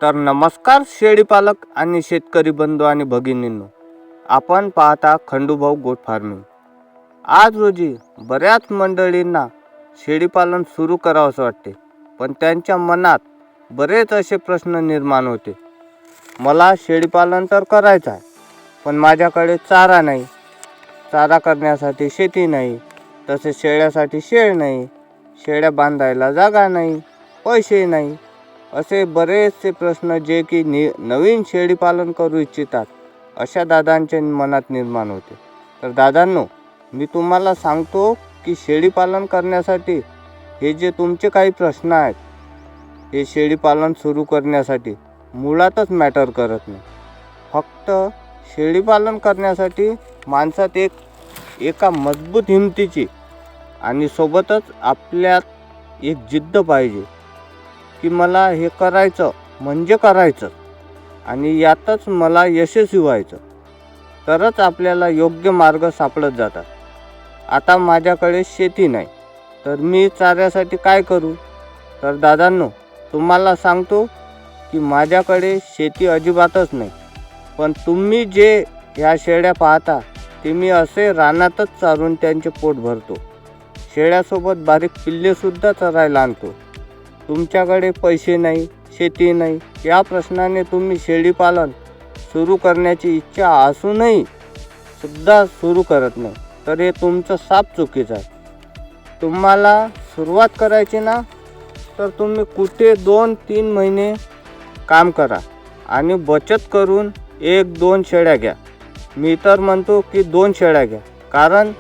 तर नमस्कार शेळी पालक आणि शेतकरी बंधू आणि भगिनींनो, आपण पाहता खंडूभाऊ गोट फार्मिंग. आज रोजी बऱ्याच मंडळींना शेळीपालन सुरू करावंसं वाटते, पण त्यांच्या मनात बरेच असे प्रश्न निर्माण होते. मला शेळीपालन तर करायचं आहे, पण माझ्याकडे चारा नाही, चारा करण्यासाठी शेती नाही, तसेच शेळ्यासाठी शेळ नाही, शेळ्या बांधायला जागा नाही, पैसे नाही, असे बरेचसे प्रश्न जे की नवीन शेळीपालन करू इच्छितात अशा दादांच्या मनात निर्माण होते. तर दादांनो, मी तुम्हाला सांगतो की शेळीपालन करण्यासाठी हे जे तुमचे काही प्रश्न आहेत, हे शेळीपालन सुरू करण्यासाठी मुळातच मॅटर करत नाही. फक्त शेळीपालन करण्यासाठी माणसात एका मजबूत हिमतीची आणि सोबतच आपल्यात एक जिद्द पाहिजे की मला हे करायचं म्हणजे करायचं आणि यातच मला यशस्वी व्हायचं, तरच आपल्याला योग्य मार्ग सापडत जातात. आता माझ्याकडे शेती नाही, तर मी चाऱ्यासाठी काय करू? तर दादांनो, तुम्हाला सांगतो की माझ्याकडे शेती अजिबातच नाही, पण तुम्ही जे ह्या शेळ्या पाहता ते मी असे रानातच चारून त्यांचे पोट भरतो. शेळ्यासोबत बारीक पिल्लेसुद्धा चरायला आणतो. तुमच्याकडे पैसे नाही, शेती नाही, या प्रश्नाने तुम्ही शेळीपालन सुरू करण्याची इच्छा असूनही सुद्धा सुरू करत नाही, तर हे तुमचं साफ चुकीचं आहे. तुम्हाला सुरुवात करायची ना, तर तुम्ही कुठे 2-3 महिने काम करा आणि बचत करून 1-2 शेळ्या घ्या. मी तर म्हणतो की 2 शेळ्या घ्या, कारण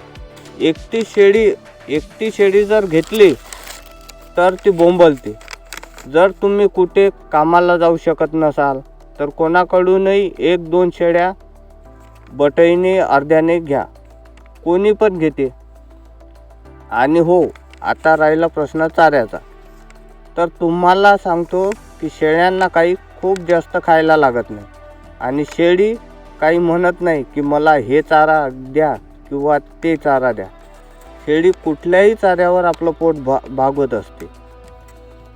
एकटी शेळी जर घेतली तर ती बोंबलते. जर तुम्ही कुठे कामाला जाऊ शकत नसाल तर कोणाकडूनही 1-2 शेळ्या बटईने अर्ध्याने घ्या, कोणी पण घेते. आणि हो, आता राहिला प्रश्न चाऱ्याचा, तर तुम्हाला सांगतो की शेळ्यांना काही खूप जास्त खायला लागत नाही आणि शेळी काही म्हणत नाही की मला हे चारा द्या किंवा ते चारा द्या. शेळी कुठल्याही चाऱ्यावर आपलं पोट भागवत असते.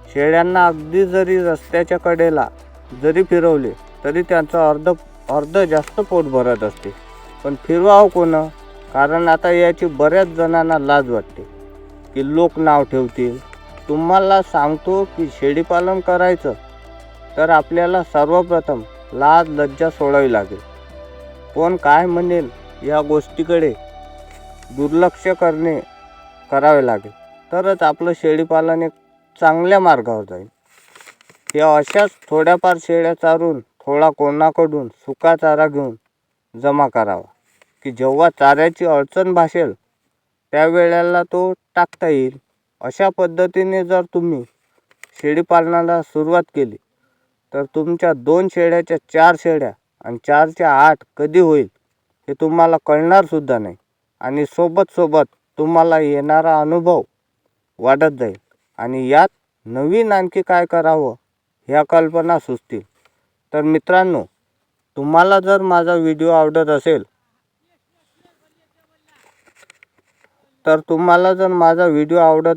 शेळ्यांना अगदी जरी रस्त्याच्या कडेला जरी फिरवले तरी त्यांचं अर्ध जास्त पोट भरत असते. पण फिरवावं कोण? कारण आता याची बऱ्याच जणांना लाज वाटते की लोक नाव ठेवतील. तुम्हाला सांगतो की शेळीपालन करायचं तर आपल्याला सर्वप्रथम लाज लज्जा सोडावी लागेल. कोण काय म्हणेल या गोष्टीकडे दुर्लक्ष करावे लागेल, तरच आपलं शेळीपालन एक चांगल्या मार्गावर जाईल. हे अशाच थोड्याफार शेळ्या चारून थोडा कोणाकडून सुका चारा घेऊन जमा करावा की जेव्हा चाऱ्याची अडचण भासेल त्यावेळेला तो टाकता येईल. अशा पद्धतीने जर तुम्ही शेळीपालनाला सुरुवात केली तर तुमच्या 2 शेळ्याच्या 4 शेळ्या आणि 4च्या 8 कधी होईल हे तुम्हाला कळणार सुद्धा नाही. आणि सोबत तुम्हाला येणारा अनुभव वाढत जाईल आणि यात नवीन आणखी काय करावं ह्या कल्पना सुचतील. तर मित्रांनो, तुम्हाला जर माझा व्हिडिओ आवडत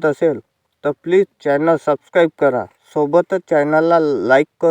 असेल तर प्लीज चॅनल सबस्क्राईब करा. सोबतच चॅनलला लाईक करा.